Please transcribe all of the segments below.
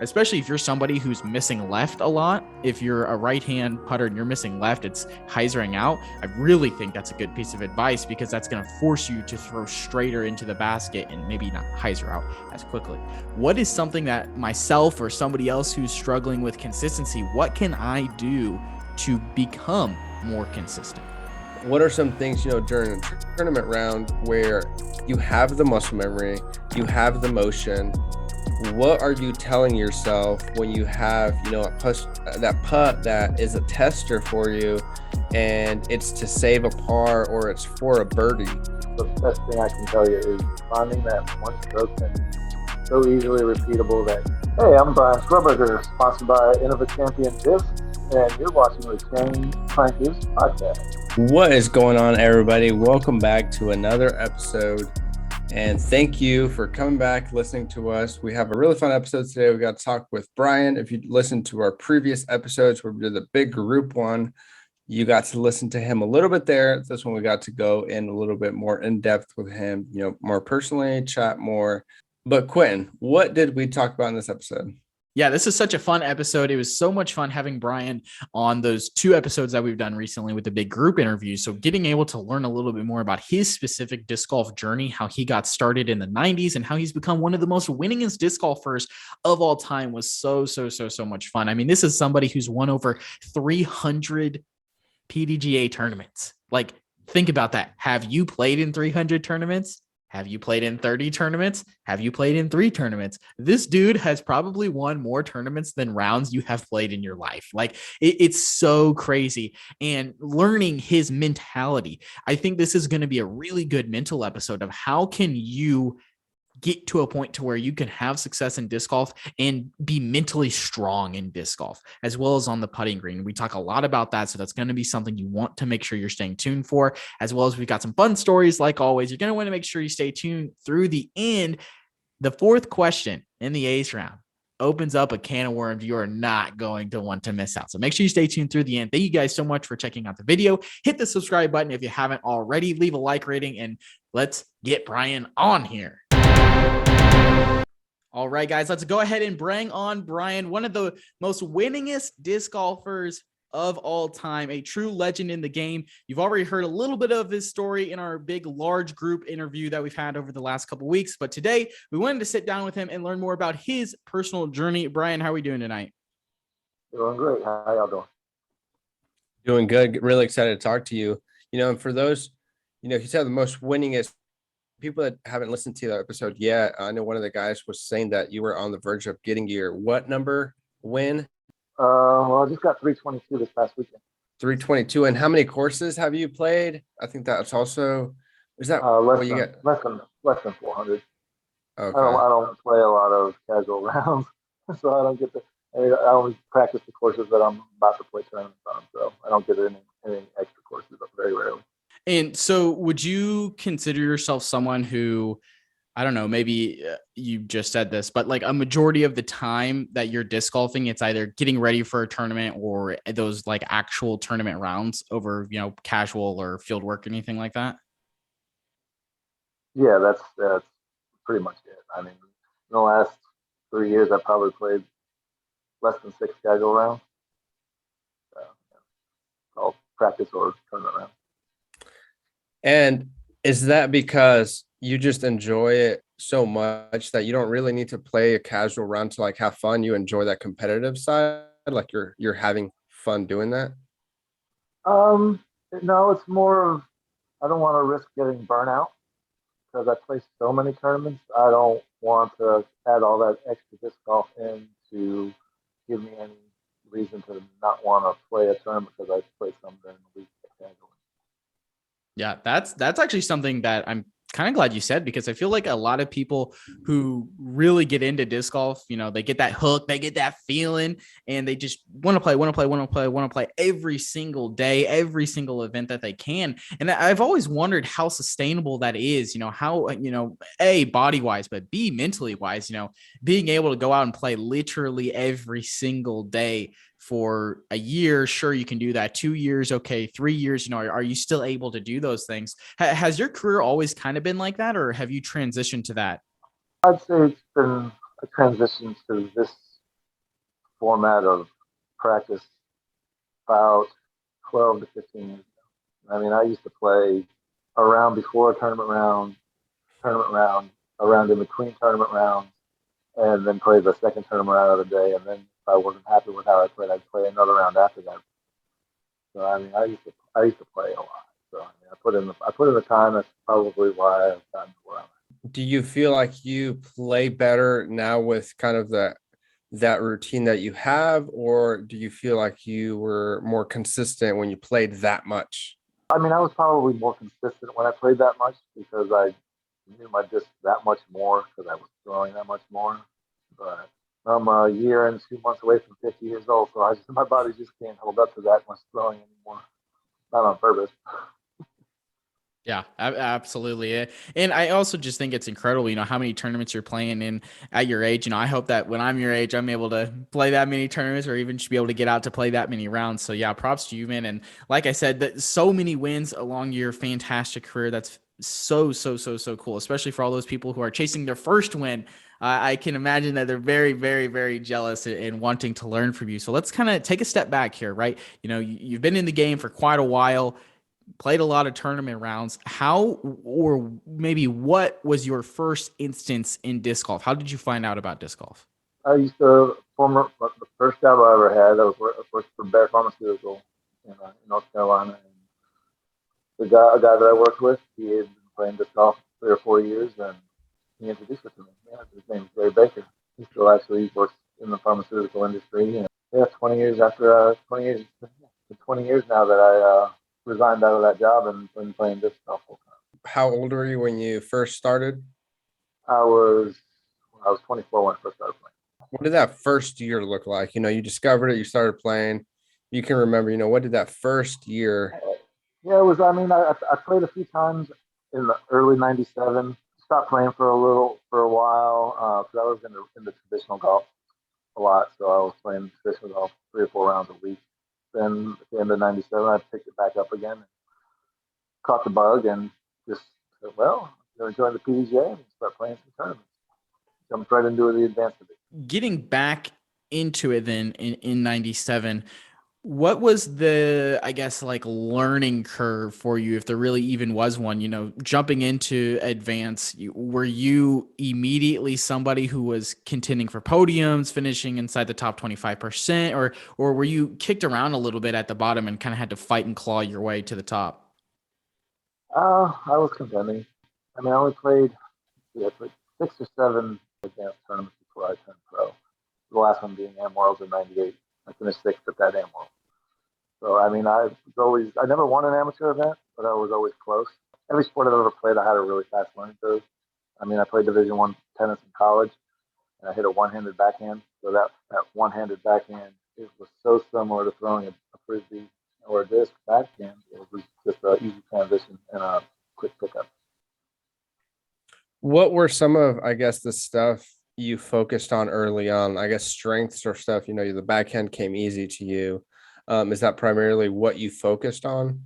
especially if you're somebody who's missing left a lot. If you're a right-hand putter and you're missing left, it's hyzering out. I really think that's a good piece of advice because that's going to force you to throw straighter into the basket and maybe not hyzer out as quickly. What is something that myself or somebody else who's struggling with consistency, what can I do to become more consistent? What are some things, during a tournament round where you have the muscle memory, you have the motion? What are you telling yourself when you have, that putt that is a tester for you and it's to save a par or it's for a birdie? The best thing I can tell you is finding that one stroke that's so easily repeatable that, hey, I'm Brian Schweberger, sponsored by Innova Champion Discs, and you're watching the Clankers podcast. What is going on, everybody? Welcome back to another episode. And thank you for coming back, listening to us. We have a really fun episode today. We got to talk with Brian. If you listened to our previous episodes where we did the big group one, you got to listen to him a little bit there. This one we got to go in a little bit more in depth with him, more personally, chat more. But Quentin, what did we talk about in this episode? Yeah, this is such a fun episode. It was so much fun having Brian on those two episodes that we've done recently with the big group interviews. So getting able to learn a little bit more about his specific disc golf journey, how he got started in the 90s and how he's become one of the most winningest disc golfers of all time was so much fun. I mean, this is somebody who's won over 300 PDGA tournaments. Like, think about that. Have you played in 300 tournaments? Have you played in 30 tournaments? Have you played in 3 tournaments? This dude has probably won more tournaments than rounds you have played in your life. Like, it's so crazy. And learning his mentality, I think this is going to be a really good mental episode of how can you get to a point to where you can have success in disc golf and be mentally strong in disc golf, as well as on the putting green. We talk a lot about that. So that's going to be something you want to make sure you're staying tuned for, as well as we've got some fun stories. Like always, you're going to want to make sure you stay tuned through the end. The fourth question in the ace round opens up a can of worms you are not going to want to miss out. So make sure you stay tuned through the end. Thank you guys so much for checking out the video. Hit the subscribe button if you haven't already. Leave a like rating, and let's get Brian on here. All right, guys, let's go ahead and bring on Brian, one of the most winningest disc golfers of all time, a true legend in the game. You've already heard a little bit of his story in our big, large group interview that we've had over the last couple of weeks. But today we wanted to sit down with him and learn more about his personal journey. Brian, how are we doing tonight? Doing great. How y'all doing? Doing good. Really excited to talk to you. And for those, he said the most winningest. People that haven't listened to that episode yet, I know one of the guys was saying that you were on the verge of getting your what number win? Well, I just got 322 this past weekend. 322. And how many courses have you played? I think that's also, is that less what you than, get? Less than 400. Okay. I don't play a lot of casual rounds, so I don't get to. I only practice the courses that I'm about to play tournaments on, so I don't get any extra courses very rarely. And so would you consider yourself someone who, I don't know, maybe you just said this, but like a majority of the time that you're disc golfing, it's either getting ready for a tournament or those like actual tournament rounds over, casual or field work, anything like that? Yeah, that's pretty much it. I mean, in the last 3 years, I've probably played less than 6 casual rounds. All practice or tournament rounds. And is that because you just enjoy it so much that you don't really need to play a casual round to like have fun? You enjoy that competitive side, like you're having fun doing that? No, it's more of I don't want to risk getting burnout because I play so many tournaments. I don't want to add all that extra disc golf in to give me any reason to not want to play a tournament because I play some during the week casually. Yeah, that's actually something that I'm kind of glad you said, because I feel like a lot of people who really get into disc golf, they get that hook, they get that feeling, and they just want to play every single day, every single event that they can. And I've always wondered how sustainable that is, how, A, body wise, but B, mentally wise, being able to go out and play literally every single day for a year. Sure, you can do that. 2 years. Okay. 3 years. Are you still able to do those things? Has your career always kind of been like that, or have you transitioned to that? I'd say it's been a transition to this format of practice about 12 to 15 years ago. I mean, I used to play a round before a tournament round, a round in between tournament rounds, and then play the second tournament round of the day. And then if I wasn't happy with how I played, I'd play another round after that. So I mean, I used to play a lot. So I mean, I put in the time. That's probably why I've gotten to where I'm at. Do you feel like you play better now with kind of that routine that you have, or do you feel like you were more consistent when you played that much? I mean, I was probably more consistent when I played that much because I knew my disc that much more because I was throwing that much more. But I'm a year and 2 months away from 50 years old, so my body just can't hold up to that much throwing anymore. Not on purpose. Yeah, absolutely. And I also just think it's incredible, how many tournaments you're playing in at your age. I hope that when I'm your age, I'm able to play that many tournaments or even just be able to get out to play that many rounds. So yeah, props to you, man. And like I said, that so many wins along your fantastic career. That's so cool, especially for all those people who are chasing their first win. I can imagine that they're very, very, very jealous and wanting to learn from you. So let's kind of take a step back here, right? You've been in the game for quite a while, played a lot of tournament rounds. How, or maybe what was your first instance in disc golf? How did you find out about disc golf? I used to the first job I ever had. I was working for Bear Pharmaceutical in North Carolina, and a guy that I worked with, he had been playing disc golf 3 or 4 years, and he introduced it to me. Yeah, his name is Gary Baker. He still actually works in the pharmaceutical industry. And yeah, 20 years after 20 years now that I resigned out of that job and been playing disc golf full time. How old were you when you first started? I was 24 when I first started playing. What did that first year look like? You discovered it, you started playing. You can remember, what did that first year? Yeah, it was. I mean, I played a few times in the early '97. Stopped playing for a while because I was in the traditional golf a lot. So I was playing traditional golf 3 or 4 rounds a week. Then at the end of '97, I picked it back up again, caught the bug, and just said, well, I'm going to join the PDGA and start playing some tournaments. Jumped right into the advanced of it. Getting back into it then in '97, what was the, I guess, like learning curve for you, if there really even was one, jumping into advance? Were you immediately somebody who was contending for podiums, finishing inside the top 25%, or were you kicked around a little bit at the bottom and kind of had to fight and claw your way to the top? I was contending. I mean, I played 6 or 7 advanced tournaments before I turned pro. The last one being Am Worlds in '98. I finished 6th at that Am World. So, I mean, I never won an amateur event, but I was always close. Every sport I've ever played, I had a really fast learning curve. I mean, I played Division I tennis in college, and I hit a one-handed backhand. So that one-handed backhand, it was so similar to throwing a frisbee or a disc backhand. It was just an easy transition and a quick pickup. What were some of, I guess, the stuff you focused on early on? I guess strengths or stuff, the backhand came easy to you. Is that primarily what you focused on?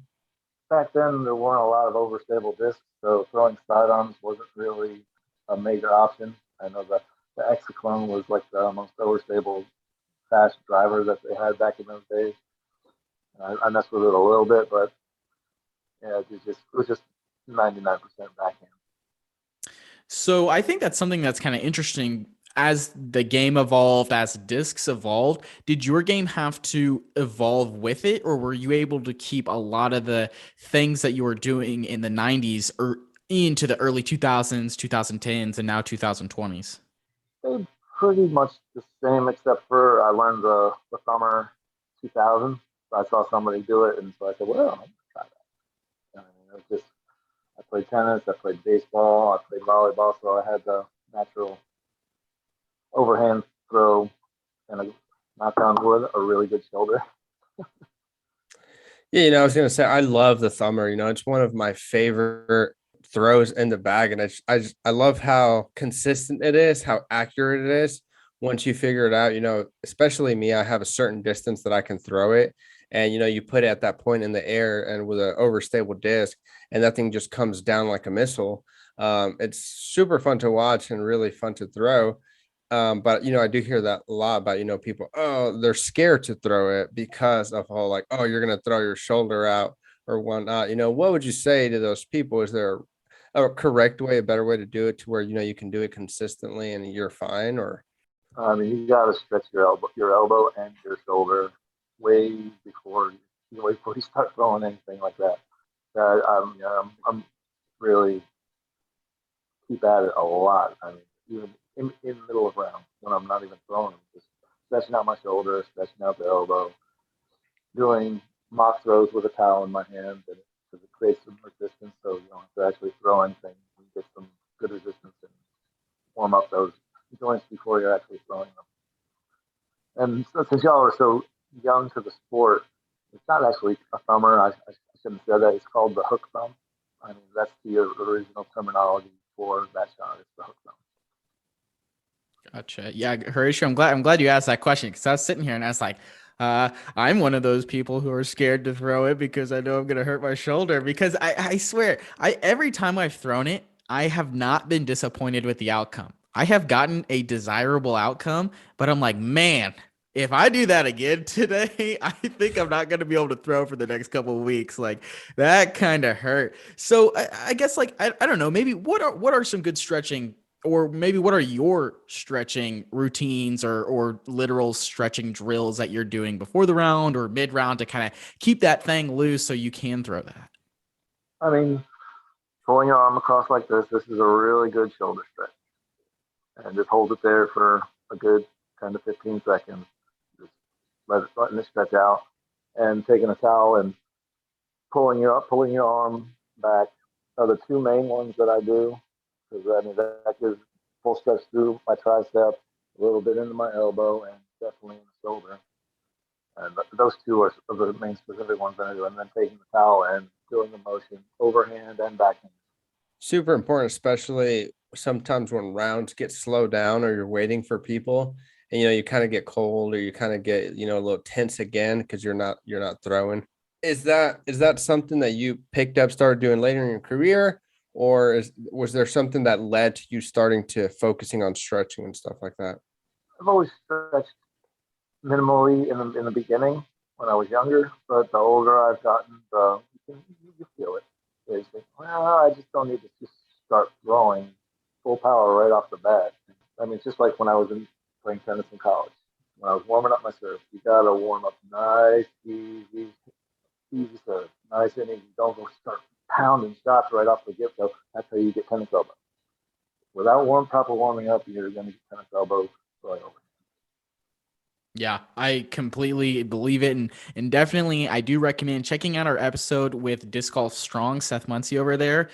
Back then, there weren't a lot of overstable discs, so throwing sidearms wasn't really a major option. I know that the Exoclone was like the most overstable fast driver that they had back in those days. I messed with it a little bit, but yeah, it was just 99% backhand. So I think that's something that's kind of interesting. As the game evolved, as discs evolved, did your game have to evolve with it, or were you able to keep a lot of the things that you were doing in the '90s or into the early 2000s, 2010s, and now 2020s? They're pretty much the same, except for I learned the summer 2000. So I saw somebody do it, and so I said, well, I'm going to try that. I mean, I played tennis, I played baseball, I played volleyball, so I had the natural overhand throw and a knock on wood, a really good shoulder. Yeah, I was going to say, I love the thumber. It's one of my favorite throws in the bag. And I love how consistent it is, how accurate it is. Once you figure it out, especially me, I have a certain distance that I can throw it. And, you put it at that point in the air and with an overstable disc, and that thing just comes down like a missile. It's super fun to watch and really fun to throw. But I do hear that a lot about people, oh, they're scared to throw it because of all like, oh, you're gonna throw your shoulder out or whatnot. What would you say to those people? Is there a correct way, a better way to do it to where you can do it consistently and you're fine? Or You got to stretch your elbow and your shoulder way before you start throwing anything like that. I'm really keep at it a lot. Even in the middle of rounds when I'm not even throwing them, just stretching out my shoulder, stretching out the elbow, doing mock throws with a towel in my hand, and because it creates some resistance, so you don't have to actually throw anything. You get some good resistance and warm up those joints before you're actually throwing them. And since y'all are so young to the sport, it's not actually a thumber. I shouldn't have said that. It's called the hook thumb. That's the original terminology for that shot. It's the hook thumb. Gotcha. Yeah, Horatio, I'm glad you asked that question, because I was sitting here and I was like, I'm one of those people who are scared to throw it because I know I'm gonna hurt my shoulder. Because I swear, every time I've thrown it, I have not been disappointed with the outcome. I have gotten a desirable outcome, but I'm like, man, if I do that again today, I think I'm not gonna be able to throw for the next couple of weeks. Like, that kind of hurt. So I guess, like, I don't know, maybe what are some good stretching, or maybe what are your stretching routines or literal stretching drills that you're doing before the round or mid round to kind of keep that thing loose so you can throw that? I mean, pulling your arm across like this is a really good shoulder stretch. And just hold it there for a good 10 to 15 seconds. Just letting it stretch out, and taking a towel and pulling your arm back are the two main ones that I do, because that gives full stretch through my tricep, a little bit into my elbow, and definitely in the shoulder. And those two are the main specific ones that I do. And then taking the towel and doing the motion overhand and backhand. super important, especially sometimes when rounds get slowed down or you're waiting for people and you kind of get cold or you kind of get a little tense again because you're not throwing. Is that something that you picked up, started doing later in your career, or was there something that led to you starting to focusing on stretching and stuff like that? I've always stretched minimally in the beginning when I was younger, but the older I've gotten, you feel it. You think, well, I just don't need to just start throwing full power right off the bat. It's just like when I was playing tennis in college. When I was warming up my serve, you gotta warm up nice, easy serve, nice and easy. Don't go start pounding shots right off the get go. That's how you get tennis elbow. Without proper warming up, you're gonna get tennis elbow right over. Yeah, I completely believe it. And definitely, I do recommend checking out our episode with Disc Golf Strong, Seth Muncie over there.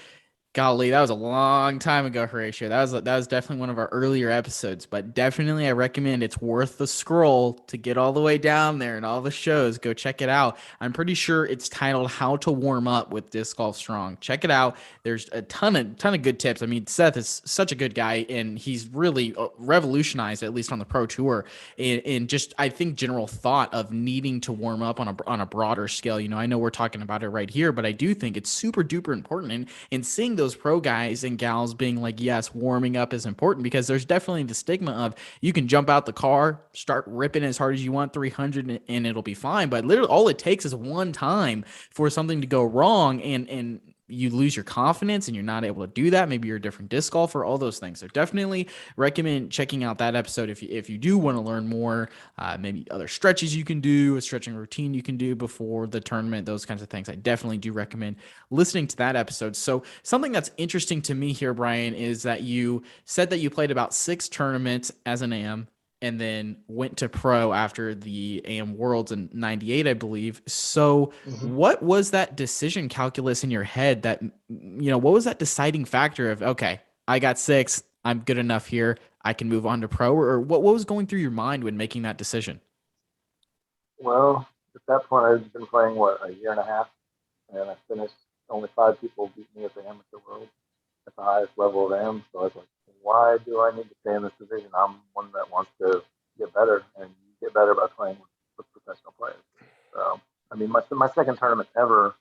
Golly, that was a long time ago, Horatio. That was definitely one of our earlier episodes, but definitely I recommend, it's worth the scroll to get all the way down there and all the shows. Go check it out. I'm pretty sure it's titled How to Warm Up with Disc Golf Strong. Check it out. There's a ton of good tips. Seth is such a good guy, and he's really revolutionized, at least on the pro tour, in just, I think, general thought of needing to warm up on a broader scale. I know we're talking about it right here, but I do think it's super duper important, and seeing those pro guys and gals being like, yes, warming up is important, because there's definitely the stigma of, you can jump out the car, start ripping as hard as you want, 300, and it'll be fine. But literally all it takes is one time for something to go wrong, and you lose your confidence and you're not able to do that. Maybe you're a different disc golfer, all those things. So definitely recommend checking out that episode if you do want to learn more, maybe other stretches you can do, a stretching routine you can do before the tournament, those kinds of things. I definitely do recommend listening to that episode. So something that's interesting to me here, Brian, is that you said that you played about 6 tournaments as an AM, and then went to pro after the AM Worlds in 98, I believe. So what was that decision calculus in your head that, what was that deciding factor of, okay, I got 6, I'm good enough here, I can move on to pro? Or what was going through your mind when making that decision? Well, at that point, I'd been playing, a year and a half, and I finished, only 5 people beat me at the amateur world at the highest level of AM. So I was like, why do I need to stay in this division? I'm one that wants to get better, and you get better by playing with professional players. So, my second tournament ever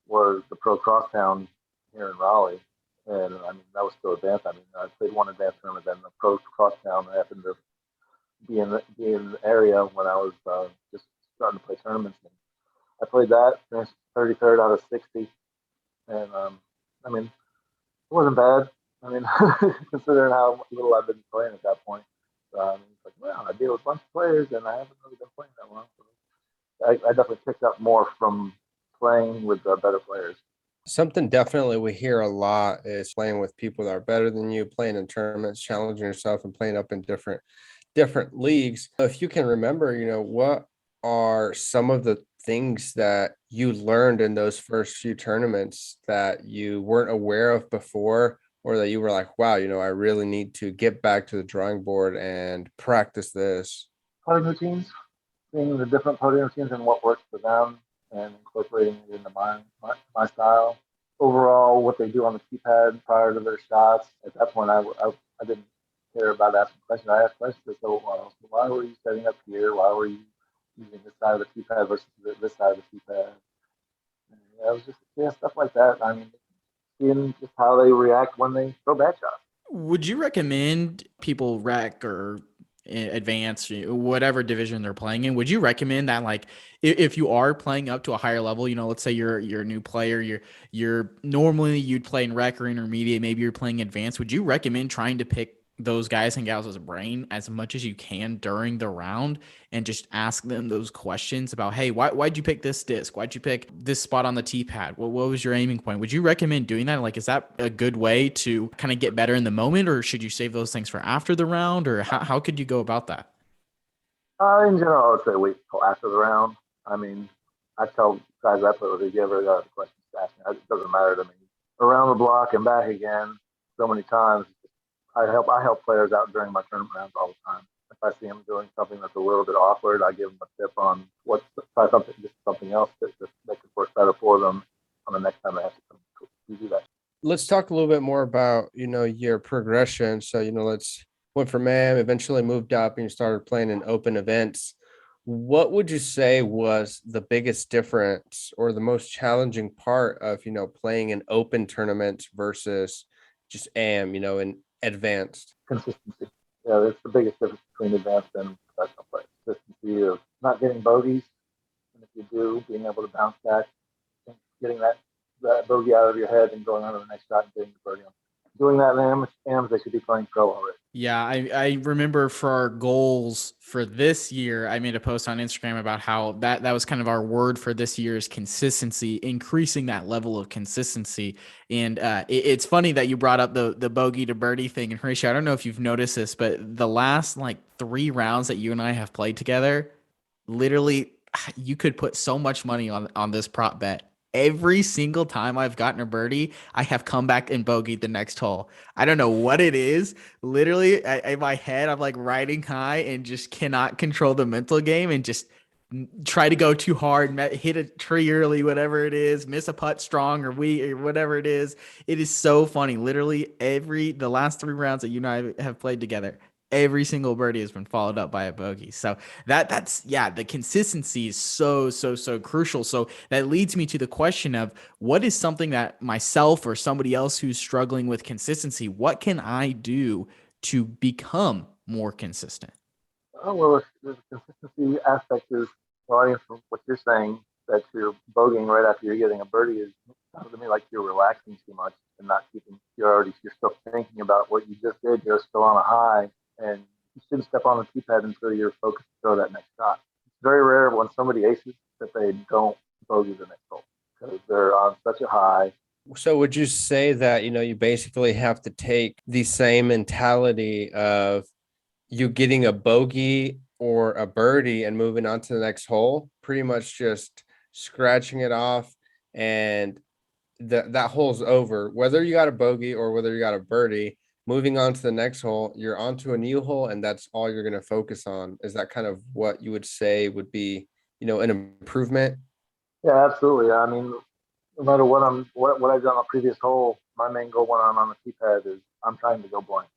was the Pro Crosstown here in Raleigh, And I mean, that was still advanced. I mean, I played one advanced tournament, then the pro crosstown. I happened to be in the area when I was just starting to play tournaments. And I played that, finished 33rd out of 60, and I mean, it wasn't bad. I mean, considering how little I've been playing at that point. So, I mean, it's like, wow, I deal with a bunch of players, and I haven't really been playing that long. So I definitely picked up more from playing with better players. Something definitely we hear a lot is playing with people that are better than you, playing in tournaments, challenging yourself, and playing up in different leagues. If you can remember, what are some of the things that you learned in those first few tournaments that you weren't aware of before, or that you were like, wow, I really need to get back to the drawing board and practice this? Putting routines, seeing the different putting routines and what works for them, and incorporating it into my style. Overall, what they do on the keypad prior to their shots. At that point, I didn't care about asking questions. I asked questions. So, why were you setting up here? Why were you using this side of the keypad versus this side of the keypad? And, yeah, it was just stuff like that. I mean, seeing just how they react when they throw bad shots. Would you recommend people rec or advance, whatever division they're playing in? Would you recommend that, like, if you are playing up to a higher level, let's say you're a new player, you're normally you'd play in rec or intermediate, maybe you're playing advanced. Would you recommend trying to pick those guys and gals as a brain as much as you can during the round and just ask them those questions about, hey, why'd you pick this disc? Why'd you pick this spot on the T-pad? What was your aiming point? Would you recommend doing that? Like, is that a good way to kind of get better in the moment, or should you save those things for after the round, or how could you go about that? In general, I would say wait until after the round. I mean, I tell guys I play with, if you ever got a question to ask me, it doesn't matter to me. Around the block and back again so many times. I help players out during my tournament rounds all the time. If I see them doing something that's a little bit awkward, I give them a tip on try something else that could work better for them on the next time they have to do that. Let's talk a little bit more about, your progression. So, let's went from AM, eventually moved up, and you started playing in open events. What would you say was the biggest difference or the most challenging part of, playing in open tournaments versus just AM, in advanced? Consistency. Yeah, that's the biggest difference between advanced and professional play. Consistency of not getting bogeys, and if you do, being able to bounce back, and getting that bogey out of your head and going on to the next shot and getting the birdie on. Doing that in AMs, they should be playing pro already. Yeah, I remember for our goals for this year, I made a post on Instagram about how that was kind of our word for this year is consistency, increasing that level of consistency. And it's funny that you brought up the bogey to birdie thing. And Horatio, I don't know if you've noticed this, but the last like 3 rounds that you and I have played together, literally you could put so much money on this prop bet. Every single time I've gotten a birdie, I have come back and bogeyed the next hole. I don't know what it is. Literally, in my head, I'm like riding high and just cannot control the mental game and just try to go too hard, hit a tree early, whatever it is, miss a putt strong or whatever it is. It is so funny. Literally, the last 3 rounds that you and I have played together, every single birdie has been followed up by a bogey. So that's the consistency is so crucial. So that leads me to the question of what is something that myself or somebody else who's struggling with consistency, what can I do to become more consistent? Oh, well, the consistency aspect is, well, I guess what you're saying, that you're bogeying right after you're getting a birdie sounds to me like you're relaxing too much and not you're still thinking about what you just did. You're still on a high, and you shouldn't step on the keypad until you're focused to throw that next shot. It's very rare when somebody aces that they don't bogey the next hole because they're on such a high. So would you say that, you basically have to take the same mentality of you getting a bogey or a birdie and moving on to the next hole, pretty much just scratching it off, and that hole's over, whether you got a bogey or whether you got a birdie, moving on to the next hole, you're onto a new hole, and that's all you're going to focus on. Is that kind of what you would say would be, an improvement? Yeah, absolutely. I mean, no matter what I've done on a previous hole, my main goal when I'm on the keypad is I'm trying to go blank.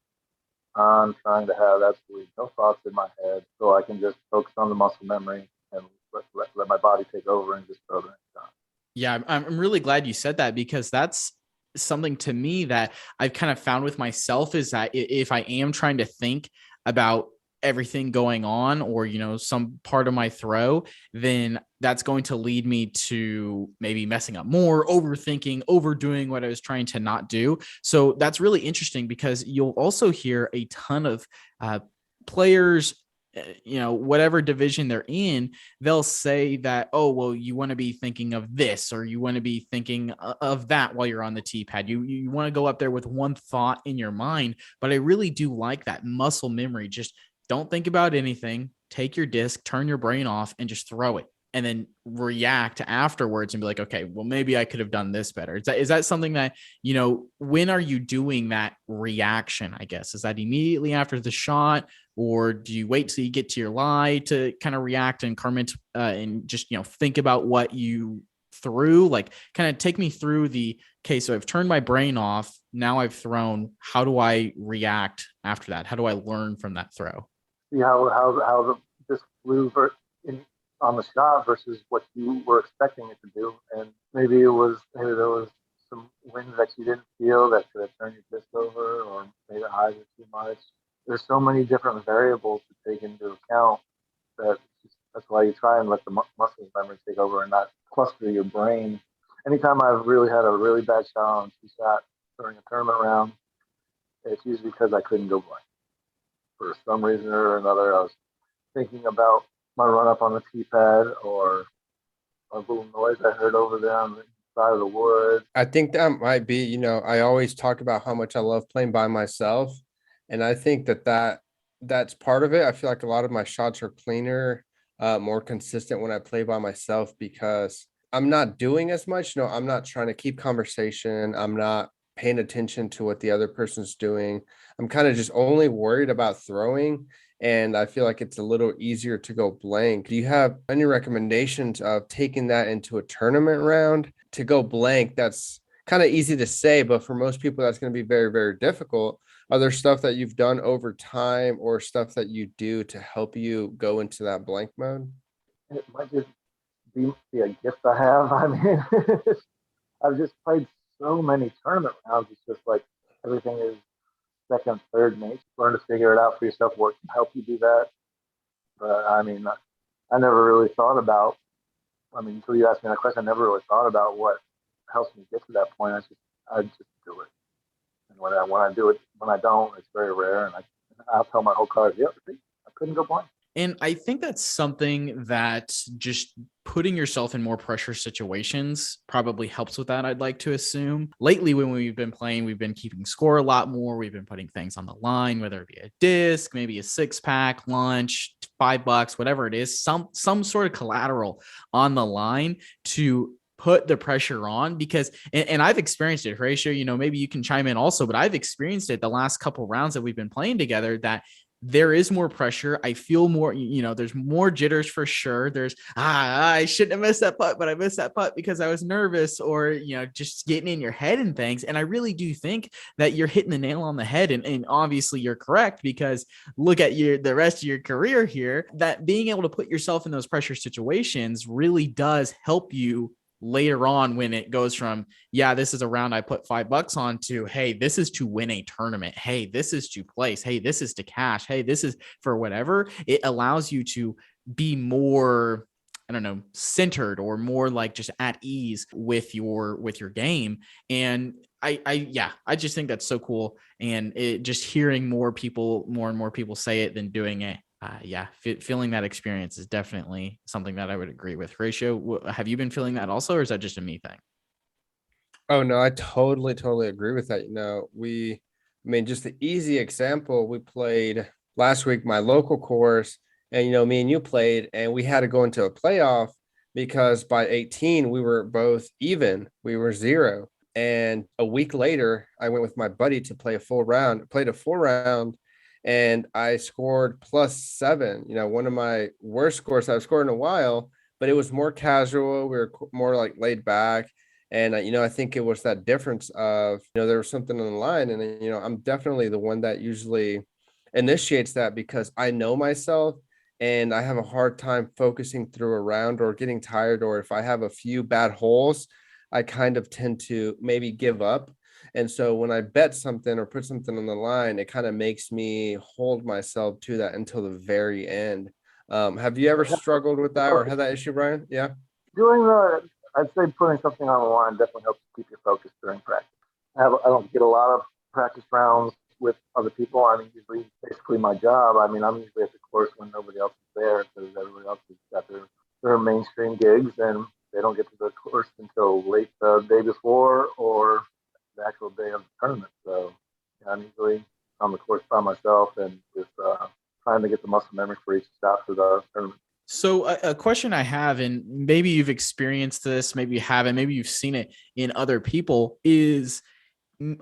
I'm trying to have absolutely no thoughts in my head so I can just focus on the muscle memory and let my body take over and just throw the next shot. Yeah, I'm really glad you said that because that's something to me that I've kind of found with myself is that if I am trying to think about everything going on, or, some part of my throw, then that's going to lead me to maybe messing up more, overthinking, overdoing what I was trying to not do. So that's really interesting, because you'll also hear a ton of players, whatever division they're in, they'll say that, oh, well, you want to be thinking of this, or you want to be thinking of that while you're on the tee pad. You want to go up there with one thought in your mind. But I really do like that muscle memory. Just don't think about anything. Take your disc, turn your brain off, and just throw it. And then react afterwards and be like, okay, well, maybe I could have done this better. Is that something that, when are you doing that reaction, I guess? Is that immediately after the shot, or do you wait till you get to your lie to kind of react and comment and just, think about what you threw? Like, kind of take me through okay, so I've turned my brain off. Now I've thrown. How do I react after that? How do I learn from that throw? See how the disc flew on the shot versus what you were expecting it to do, and maybe there was some wind that you didn't feel that could have turned your disc over or made it higher too much. There's so many different variables to take into account that's why you try and let the muscle memory take over and not cluster your brain. Anytime I've really had a really bad shot on tee shot during a tournament round, it's usually because I couldn't go blank. For some reason or another, I was thinking about my run up on the tee pad, or a little noise I heard over there on the side of the woods. I think that might be, I always talk about how much I love playing by myself. And I think that's part of it. I feel like a lot of my shots are cleaner, more consistent when I play by myself, because I'm not doing as much. I'm not trying to keep conversation. I'm not paying attention to what the other person's doing. I'm kind of just only worried about throwing. And I feel like it's a little easier to go blank. Do you have any recommendations of taking that into a tournament round? To go blank, that's kind of easy to say, but for most people, that's going to be very, very difficult. Are there stuff that you've done over time, or stuff that you do to help you go into that blank mode? It might just be a gift I have. I mean, I've just played so many tournament rounds. It's just like everything is second, third nature. Learn to figure it out for yourself, what can help you do that. But I mean, I never really thought about, until you asked me that question, I never really thought about what helps me get to that point. I just do it. And when I do it, when I don't, it's very rare. And I'll tell my whole card, yep, I couldn't go blind. And I think that's something that just putting yourself in more pressure situations probably helps with that, I'd like to assume. Lately, when we've been playing, we've been keeping score a lot more. We've been putting things on the line, whether it be a disc, maybe a 6-pack, lunch, $5, whatever it is, some sort of collateral on the line to put the pressure on. Because, and I've experienced it, Horatio, maybe you can chime in also, but I've experienced it the last couple rounds that we've been playing together, that there is more pressure. I feel more, there's more jitters for sure. There's, I shouldn't have missed that putt, but I missed that putt because I was nervous, or, just getting in your head and things. And I really do think that you're hitting the nail on the head. And obviously you're correct, because look at the rest of your career here, that being able to put yourself in those pressure situations really does help you later on, when it goes from, yeah, this is a round I put $5 on, to, hey, this is to win a tournament. Hey, this is to place. Hey, this is to cash. Hey, this is for whatever. It allows you to be more, I don't know, centered, or more like just at ease with your game. And I just think that's so cool. And it just hearing more and more people say it than doing it. Feeling that experience is definitely something that I would agree with. Horatio, have you been feeling that also, or is that just a me thing? Oh, no, I totally agree with that. Just the easy example, we played last week, my local course, and, me and you played, and we had to go into a playoff because by 18, we were both even. We were 0. And a week later, I went with my buddy to play played a full round, and I scored +7, one of my worst scores I've scored in a while, but it was more casual. We were more like laid back. And, I think it was that difference of, there was something on the line. And, I'm definitely the one that usually initiates that, because I know myself and I have a hard time focusing through a round, or getting tired, or if I have a few bad holes, I kind of tend to maybe give up. And so when I bet something or put something on the line, it kind of makes me hold myself to that until the very end. Have you ever struggled with that or had that issue, Brian? Yeah. Doing I'd say putting something on the line definitely helps keep your focus during practice. I don't get a lot of practice rounds with other people. I mean, usually basically my job. I mean, I'm usually at the course when nobody else is there because everybody else has got their mainstream gigs and they don't get to the course until late the day before or the actual day of the tournament. So yeah, I'm usually on the course by myself and just trying to get the muscle memory for each shot for the tournament. So a question I have, and maybe you've experienced this, maybe you haven't, maybe you've seen it in other people, is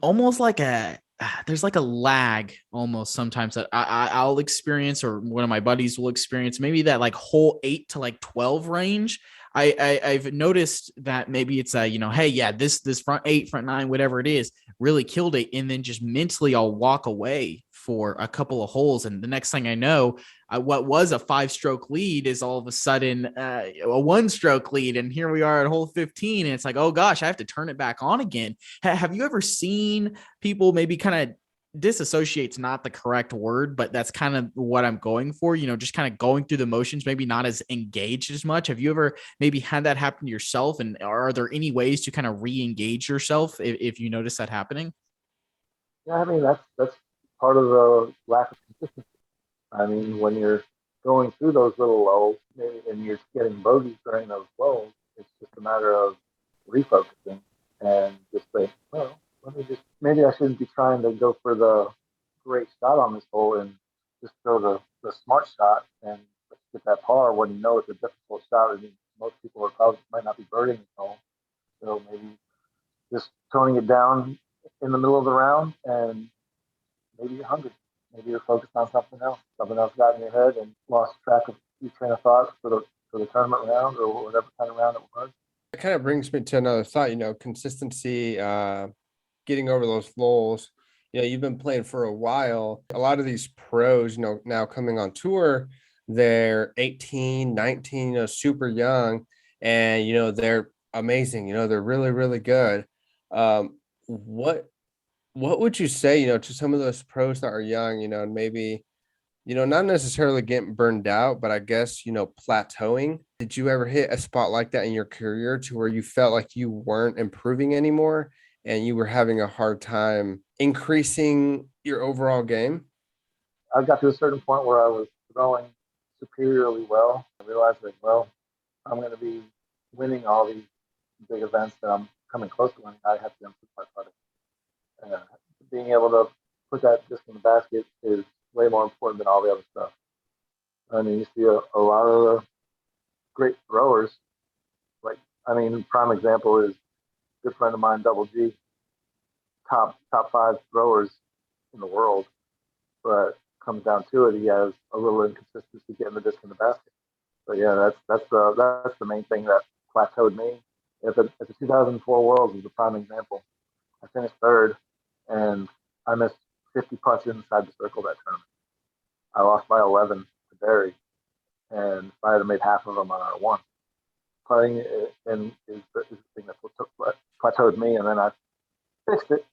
almost like there's like a lag almost sometimes that I'll experience, or one of my buddies will experience, maybe that like hole 8 to like 12 range. I've noticed that maybe it's hey, yeah, this front 8, front 9, whatever it is, really killed it, and then just mentally I'll walk away for a couple of holes, and the next thing I know, what was a 5-stroke lead is all of a sudden a 1-stroke lead, and here we are at hole 15, and it's like, oh gosh, I have to turn it back on again. Have you ever seen people maybe kind of disassociate's not the correct word, but that's kind of what I'm going for, just kind of going through the motions, maybe not as engaged as much. Have you ever maybe had that happen to yourself? And are there any ways to kind of re-engage yourself if you notice that happening? Yeah, I mean that's part of the lack of consistency. I mean, when you're going through those little lulls and you're getting bogeys during those lulls, it's just a matter of refocusing and just saying, well, maybe I shouldn't be trying to go for the great shot on this hole and just throw the smart shot and get that par when you know it's a difficult shot. I mean, most people might not be birding this hole. So maybe just toning it down in the middle of the round and maybe you're hungry. Maybe you're focused on something else. Something else got in your head and lost track of your train of thought for the tournament round or whatever kind of round it was. It kind of brings me to another thought, consistency, getting over those lulls. You've been playing for a while. A lot of these pros, now coming on tour, they're 18, 19, super young, and, they're amazing. They're really, really good. What would you say, to some of those pros that are young, and maybe, not necessarily getting burned out, but I guess, plateauing? Did you ever hit a spot like that in your career to where you felt like you weren't improving anymore and you were having a hard time increasing your overall game? I got to a certain point where I was throwing superiorly well. I realized that, well, I'm going to be winning all these big events that I'm coming close to winning. I have to improve my putting. Being able to put that disc in the basket is way more important than all the other stuff. I mean, you see a lot of the great throwers. Like, I mean, prime example is a good friend of mine, Double G, top 5 throwers in the world. But comes down to it, he has a little inconsistency getting the disc in the basket. But yeah, that's the main thing that plateaued me. At the 2004 Worlds is a prime example. I finished third, and I missed 50 putts inside the circle that tournament. I lost by 11 to Barry, and if I had made half of them, I would have won. Putting is the thing that plateaued me, and then I fixed it,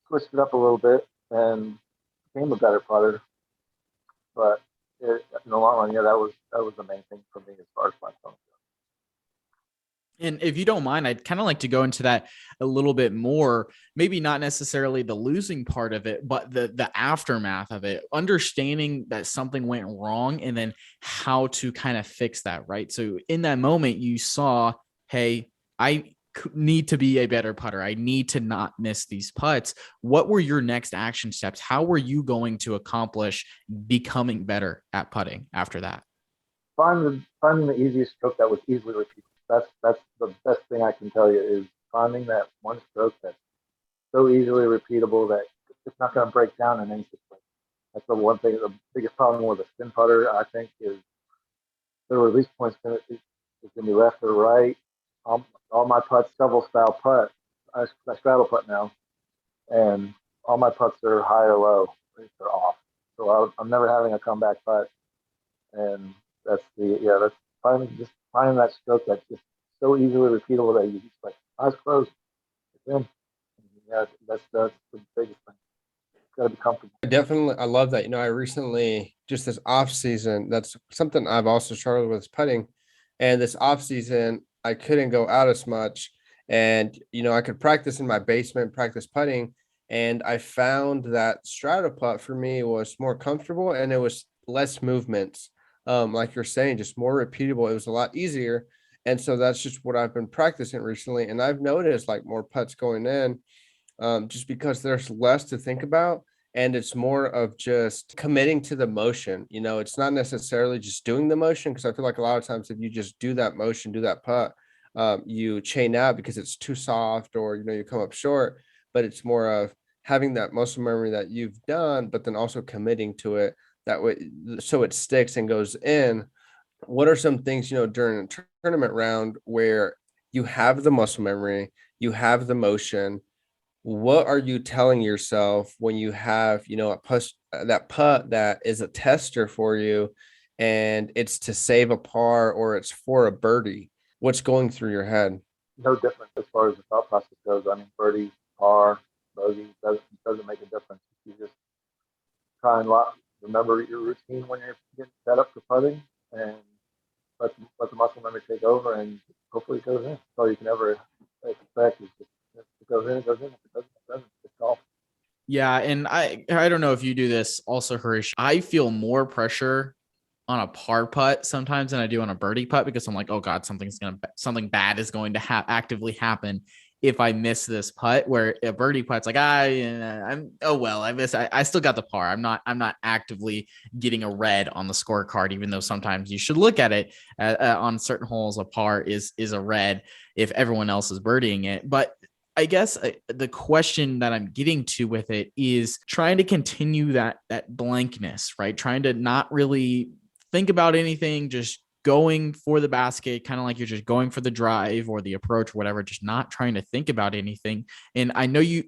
switched it up a little bit, and became a better putter. But in the long run, yeah, that was the main thing for me as far as plateauing. And if you don't mind, I'd kind of like to go into that a little bit more, maybe not necessarily the losing part of it, but the aftermath of it, understanding that something went wrong and then how to kind of fix that, right? So in that moment, you saw, hey, I need to be a better putter. I need to not miss these putts. What were your next action steps? How were you going to accomplish becoming better at putting after that? Finding the easiest stroke that was easily repeatable. That's the best thing I can tell you is finding that one stroke that's so easily repeatable that it's not going to break down in any situation. That's the one thing. The biggest problem with a spin putter, I think, is the release point's going to be left or right. All my putts, shovel style putt. I straddle putt now, and all my putts are high or low. They're off. So I'm never having a comeback putt, and that's finding that stroke that's just so easily repeatable that you just like eyes closed, it's in. Yeah, that's the biggest thing. Got to be comfortable. Definitely, I love that. I recently, just this off season, that's something I've also struggled with is putting. And this off season, I couldn't go out as much. And, I could practice in my basement, practice putting. And I found that straddle putt for me was more comfortable and it was less movements. Like you're saying, just more repeatable. It was a lot easier. And so that's just what I've been practicing recently. And I've noticed like more putts going in, just because there's less to think about and it's more of just committing to the motion. It's not necessarily just doing the motion, because I feel like a lot of times if you just do that motion, do that putt, you chain out because it's too soft or you come up short. But it's more of having that muscle memory that you've done, but then also committing to it that way so it sticks and goes in. What are some things during a tournament round where you have the muscle memory, you have the motion? What are you telling yourself when you have, a putt that is a tester for you and it's to save a par or it's for a birdie? What's going through your head? No difference as far as the thought process goes. I mean, birdie, par, bogey doesn't make a difference. You just try and remember your routine when you're getting set up for putting, and let the muscle memory take over, and hopefully it goes in. That's all you can ever expect is just, if it goes in, it goes in. If it doesn't, it doesn't. It's golf. Yeah, and I don't know if you do this also, Harish. I feel more pressure on a par putt sometimes than I do on a birdie putt, because I'm like, oh God, something bad is going to actively happen if I miss this putt. Where a birdie putt's like, I still got the par. I'm not actively getting a red on the scorecard, even though sometimes you should look at it on certain holes. A par is a red if everyone else is birdieing it. But I guess the question that I'm getting to with it is trying to continue that blankness, right? Trying to not really think about anything, just going for the basket, kind of like you're just going for the drive or the approach, whatever, just not trying to think about anything. And I know you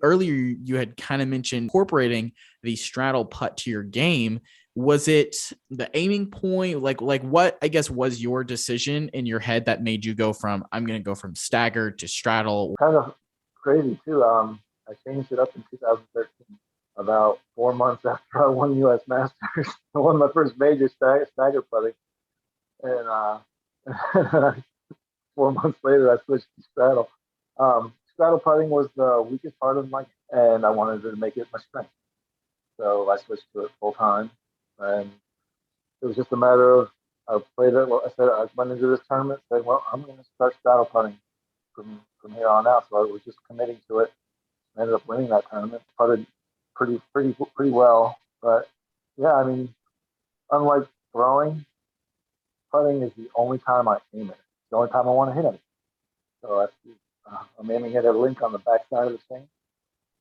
had kind of mentioned incorporating the straddle putt to your game. Was it the aiming point? Like what, I guess, was your decision in your head that made you go from, I'm going to go from stagger to straddle? Kind of crazy too. I changed it up in 2013, about 4 months after I won U.S. Masters. I won my first major stagger putting, and 4 months later I switched to straddle. Straddle putting was the weakest part of my game, and I wanted to make it my strength, so I switched to it full time. And it was just a matter of, I played it. I said I went into this tournament saying, well, I'm going to start straddle putting from here on out. So I was just committing to it. I ended up winning that tournament. Putted pretty well. But yeah, I mean, unlike throwing, putting is the only time I aim it. It's the only time I want to hit it. So I'm aiming at a link on the back side of the swing,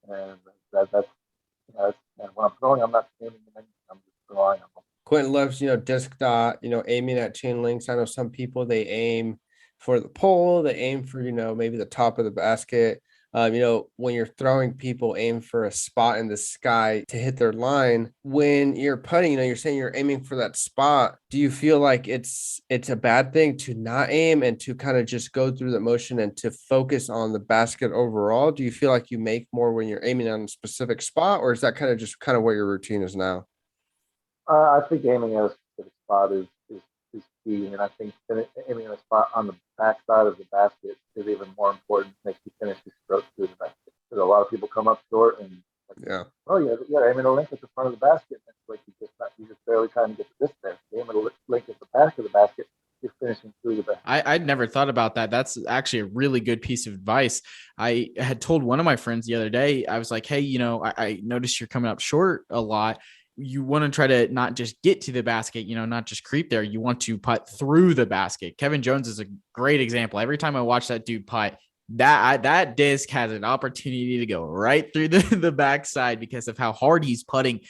and that's and when I'm throwing, I'm not aiming at anything. I'm just throwing. Quentin loves, disc dot, aiming at chain links. I know some people, they aim for the pole, they aim for, maybe the top of the basket. When you're throwing, people aim for a spot in the sky to hit their line. When you're putting, you're saying you're aiming for that spot. Do you feel like it's a bad thing to not aim and to kind of just go through the motion and to focus on the basket overall? Do you feel like you make more when you're aiming on a specific spot, or is that kind of what your routine is now? I think aiming at a specific spot is key, and I think aiming at a spot on the back side of the basket is even more important. Makes you finish your stroke through the basket. Because a lot of people come up short, and aim at a link at the front of the basket. It's like you're just barely trying to get the distance there. You aim at a link at the back of the basket, you're finishing through the basket. I'd never thought about that. That's actually a really good piece of advice. I had told one of my friends the other day, I was like, hey, I noticed you're coming up short a lot. You want to try to not just get to the basket, not just creep there. You want to putt through the basket. Kevin Jones is a great example. Every time I watch that dude putt, that disc has an opportunity to go right through the backside because of how hard he's putting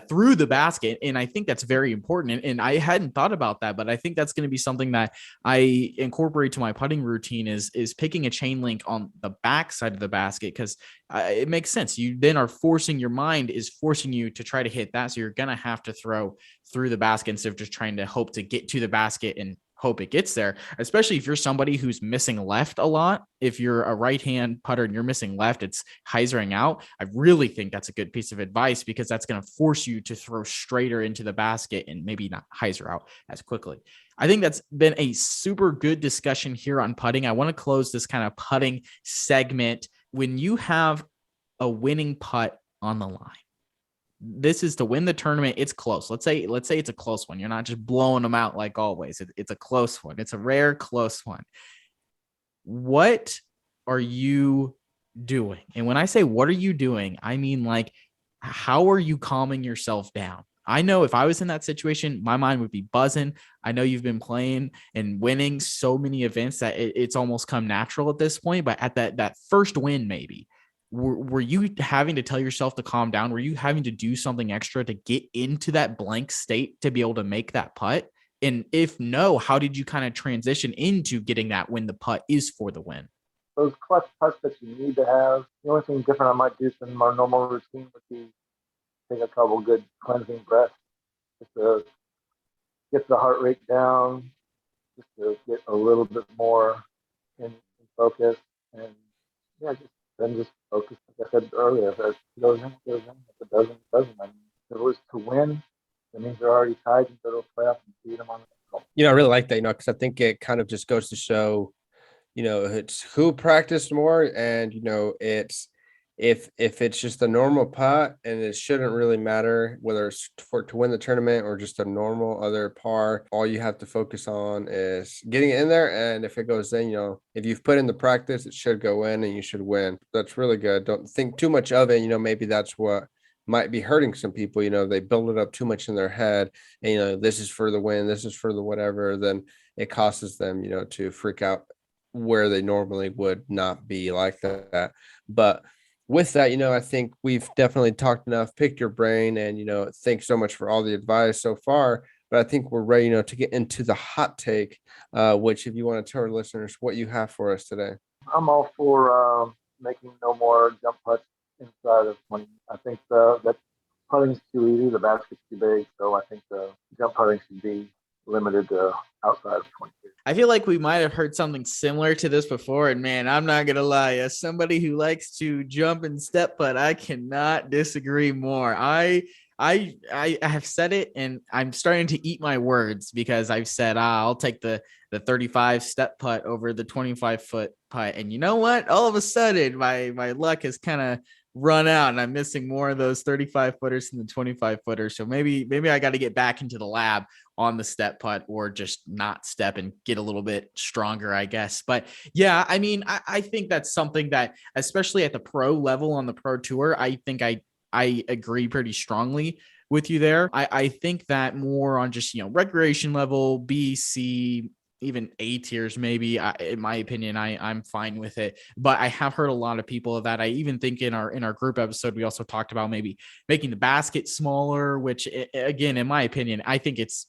through the basket. And I think that's very important. And I hadn't thought about that, but I think that's going to be something that I incorporate to my putting routine is picking a chain link on the backside of the basket, because it makes sense. You then are your mind is forcing you to try to hit that. So you're going to have to throw through the basket instead of just trying to hope to get to the basket and hope it gets there, especially if you're somebody who's missing left a lot. If you're a right-hand putter and you're missing left, it's hyzering out. I really think that's a good piece of advice, because that's going to force you to throw straighter into the basket and maybe not hyzer out as quickly. I think that's been a super good discussion here on putting. I want to close this kind of putting segment. When you have a winning putt on the line, this is to win the tournament. It's close. Let's say it's a close one. You're not just blowing them out like always. It's a close one. It's a rare close one. What are you doing? And when I say what are you doing, I mean, like, how are you calming yourself down? I know if I was in that situation, my mind would be buzzing. I know you've been playing and winning so many events that it's almost come natural at this point. But at that first win, maybe, were you having to tell yourself to calm down? Were you having to do something extra to get into that blank state to be able to make that putt? And if no, how did you kind of transition into getting that when the putt is for the win? Those clutch putts that you need to have. The only thing different I might do from my normal routine would be take a couple good cleansing breaths just to get the heart rate down, just to get a little bit more in focus, and just focus. Like I said earlier, if it goes in, it goes in. If it doesn't, it doesn't. I mean, if it was to win, that means they're already tied and go to a playoff and beat them on the I really like that, because I think it kind of just goes to show, it's who practiced more, and, it's if it's just a normal putt, and it shouldn't really matter whether it's to win the tournament or just a normal other par. All you have to focus on is getting it in there, and if it goes in, if you've put in the practice, it should go in and you should win. That's really good. Don't think too much of it. Maybe that's what might be hurting some people. They build it up too much in their head, and this is for the win, this is for the whatever, then it causes them to freak out where they normally would not be like that. But with that, I think we've definitely talked enough, picked your brain, and, thanks so much for all the advice so far. But I think we're ready, to get into the hot take, which, if you want to tell our listeners what you have for us today. I'm all for making no more jump putts inside of 20. I think that putting's too easy, the basket's too big, so I think the jump putting should be limited to outside of 20 feet. I feel like we might have heard something similar to this before, and man, I'm not gonna lie, as somebody who likes to jump and step putt, I cannot disagree more. I have said it, and I'm starting to eat my words, because I've said I'll take the 35 step putt over the 25-foot putt, and you know what? All of a sudden, my luck has kind of run out, and I'm missing more of those 35 footers than the 25 footers. So maybe I got to get back into the lab on the step putt, or just not step and get a little bit stronger, I guess. But yeah, I mean, I think that's something that, especially at the pro level on the pro tour, I think I agree pretty strongly with you there. I think that more on just, recreation level, B, C, even A tiers, maybe, in my opinion, I'm fine with it. But I have heard a lot of people of that. I even think in our group episode, we also talked about maybe making the basket smaller, which, again, in my opinion, I think it's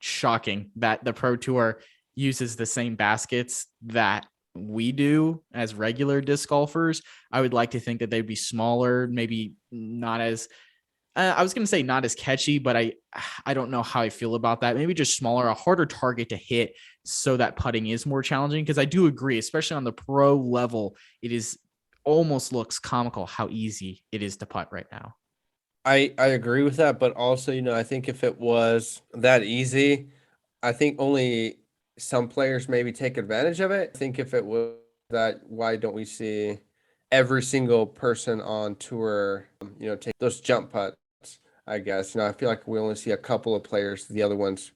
shocking that the pro tour uses the same baskets that we do as regular disc golfers. I would like to think that they'd be smaller, maybe not as I was going to say not as catchy, but I don't know how I feel about that. Maybe just smaller, a harder target to hit, so that putting is more challenging. Because I do agree, especially on the pro level, it is almost looks comical how easy it is to putt right now. I agree with that, but also, I think if it was that easy, I think only some players maybe take advantage of it. I think if it was that, why don't we see every single person on tour, take those jump putts? I guess, I feel like we only see a couple of players. The other ones,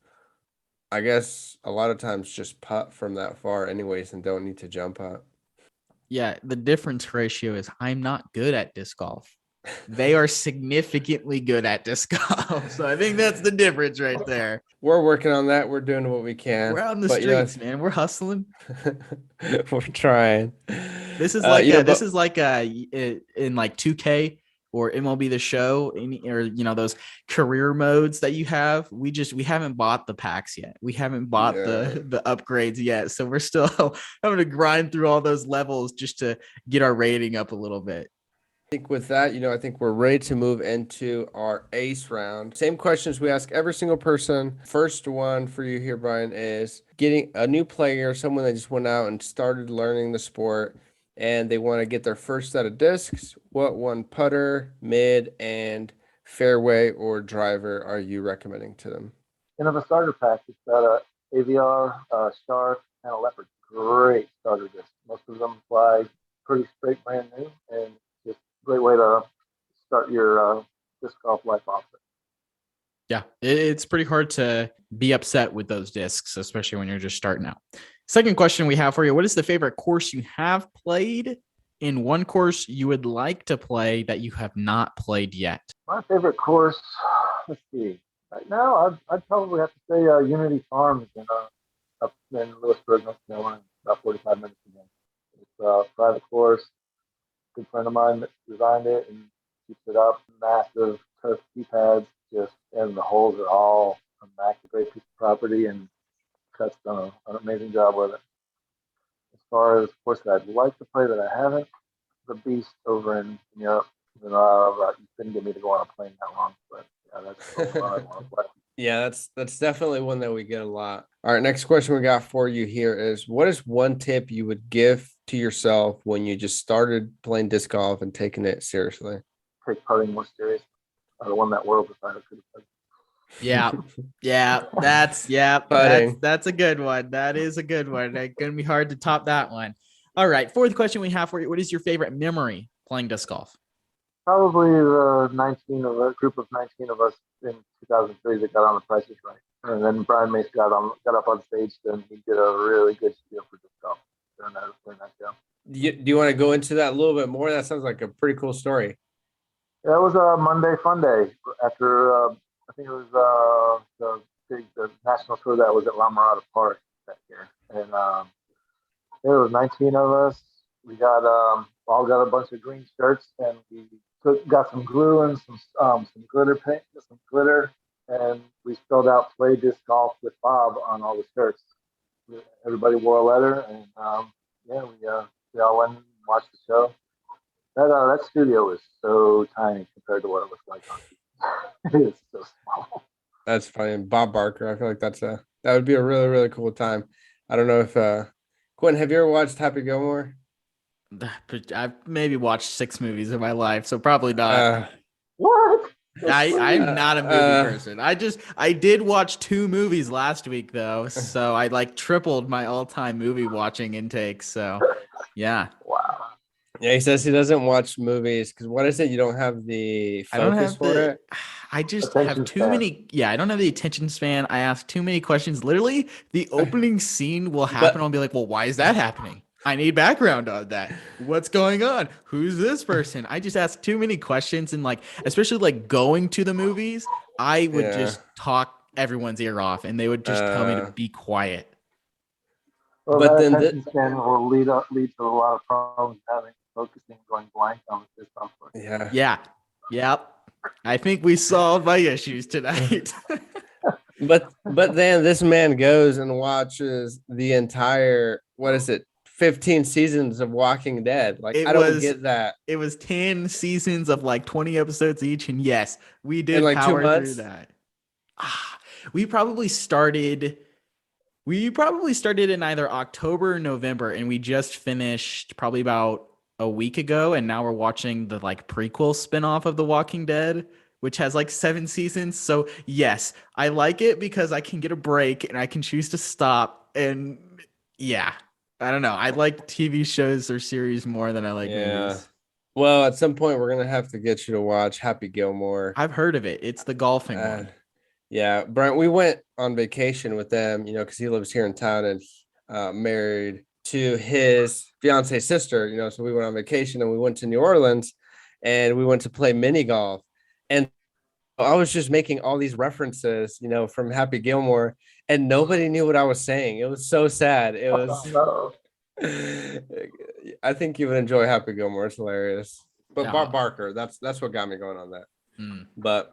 I guess, a lot of times just putt from that far anyways and don't need to jump putt. Yeah, the difference ratio is I'm not good at disc golf. They are significantly good at disc golf. So I think that's the difference right there. We're working on that. We're doing what we can. We're on the streets, man. We're hustling. We're trying. This is like in like 2K or MLB The Show, or those career modes that you have. We haven't bought the packs yet. We haven't bought the upgrades yet. So we're still having to grind through all those levels just to get our rating up a little bit. think with that, I think we're ready to move into our ace round. Same questions we ask every single person. First one for you here, Brian, is getting a new player, someone that just went out and started learning the sport, and they want to get their first set of discs. What one putter, mid, and fairway or driver are you recommending to them? The starter pack, it's got a AVR, Shark, and a Leopard. Great starter disc. Most of them fly pretty straight, brand new, and just a great way to start your disc golf life off. Yeah, it's pretty hard to be upset with those discs, especially when you're just starting out. Second question we have for you: what is the favorite course you have played, and one course you would like to play that you have not played yet? My favorite course, let's see. Right now, I'd probably have to say Unity Farms up in Lewisburg, North Carolina, about 45 minutes away. It's a private course. A good friend of mine that designed it and keeps it up. Massive turf tee pads, and the holes are all immaculate. Great piece of property, and Cut's done an amazing job with it. As far as course that I'd like to play that I haven't, the Beast over in Europe. You couldn't get me to go on a plane that long, but yeah, that's the one I want to play. Yeah, that's definitely one that we get a lot. All right, next question we got for you here is, what is one tip you would give to yourself when you just started playing disc golf and taking it seriously? Take putting more serious. I won that world decided to play. That's a good one. That is a good one. It's gonna be hard to top that one. All right, fourth question we have for you: what is your favorite memory playing disc golf? Probably the group of 19 of us in 2003 that got on The Price is Right, and then Brian Mace got up on stage, and he did a really good spiel for disc golf during that show. Do you want to go into that a little bit more? That sounds like a pretty cool story. Yeah, it was a Monday Fun Day after I think it was the national tour that was at La Mirada Park that year, and there was 19 of us. We got all got a bunch of green shirts, and we got some glue and some glitter paint, some glitter, and we spelled out "Play Disc Golf with Bob" on all the shirts. Everybody wore a letter, and we all went and watched the show. That studio is so tiny compared to what it looks like on TV. It's so small. That's funny. And Bob Barker, I feel like that would be a really, really cool time. I don't know if Quentin, have you ever watched Happy Gilmore? I've maybe watched 6 movies in my life, so probably not. What? I'm not a movie person. I did watch 2 movies last week though, so I tripled my all-time movie watching intake. So yeah. Wow. Yeah, he says he doesn't watch movies because what is it? You don't have the focus for it. I just have too many. Yeah, I don't have the attention span. I ask too many questions. Literally, the opening scene will happen. I'll be like, well, why is that happening? I need background on that. What's going on? Who's this person? I just ask too many questions, and especially going to the movies, I would just talk everyone's ear off, and they would just tell me to be quiet. Well, but then attention span will lead to a lot of problems focusing, going blank on this software. Yeah. Yep. I think we solved my issues tonight. but then this man goes and watches the entire 15 seasons of Walking Dead. I don't get that. It was 10 seasons of 20 episodes each, and yes, we did power through that. We probably started in either October or November, and we just finished probably about a week ago, and now we're watching the prequel spinoff of The Walking Dead, which has 7 seasons. So yes, I like it because I can get a break and I can choose to stop. And yeah, I don't know. I like TV shows or series more than I like movies. Well, at some point we're gonna have to get you to watch Happy Gilmore. I've heard of it. It's the golfing one. Yeah, Brian, we went on vacation with them, because he lives here in town and married to his fiance's sister, so we went on vacation and we went to New Orleans and we went to play mini golf. And I was just making all these references, from Happy Gilmore, and nobody knew what I was saying. It was so sad. It was, I think you would enjoy Happy Gilmore. It's hilarious. But Bob Barker, that's what got me going on that. But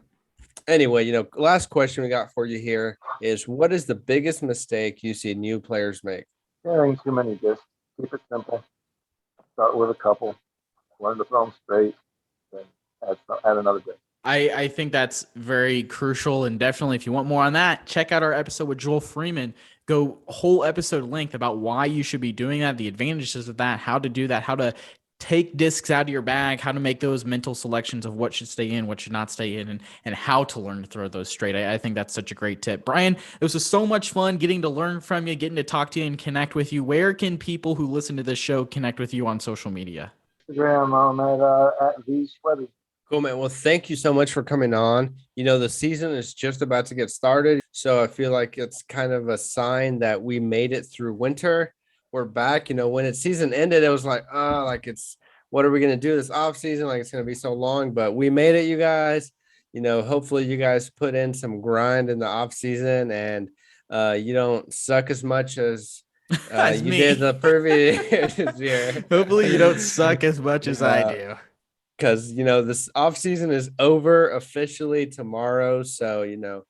anyway, last question we got for you here is, what is the biggest mistake you see new players make? Carrying too many discs. Keep it simple. Start with a couple. Learn to throw them straight. at another day. I think that's very crucial, and definitely if you want more on that, check out our episode with Joel Freeman. Go whole episode length about why you should be doing that, the advantages of that, how to do that, how to take discs out of your bag, how to make those mental selections of what should stay in, what should not stay in, and how to learn to throw those straight. I think that's such a great tip. Brian, it was so much fun getting to learn from you, getting to talk to you and connect with you. Where can people who listen to this show connect with you on social media? Instagram, at V Schweberger. Cool, man. Well, thank you so much for coming on. The season is just about to get started. So I feel like it's kind of a sign that we made it through winter. We're back. When its season ended, it was like, what are we going to do this off season? Like, it's going to be so long, but we made it, you guys. Hopefully you guys put in some grind in the off season, and you don't suck as much as you did the previous year. Hopefully you don't suck as much as I do. Because this off season is over officially tomorrow, so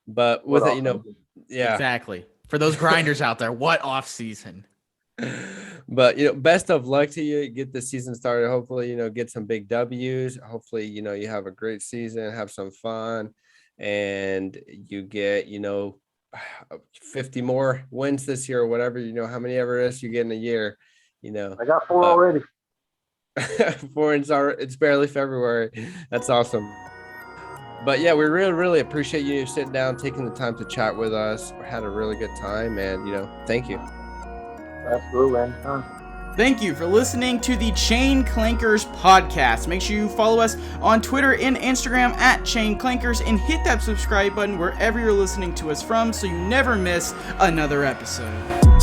but with it, yeah, exactly. For those grinders out there, what off season? But best of luck to you. Get the season started. Hopefully, get some big W's. Hopefully, you have a great season, have some fun, and you get 50 more wins this year, or whatever. How many Everests you get in a year. I got 4 already. 4, and it's barely February. That's awesome. But yeah, we really, really appreciate you sitting down, taking the time to chat with us. We had a really good time, and thank you. Absolutely, anytime. Thank you for listening to the Chain Clankers podcast. Make sure you follow us on Twitter and Instagram at Chain Clankers, and hit that subscribe button wherever you're listening to us from so you never miss another episode.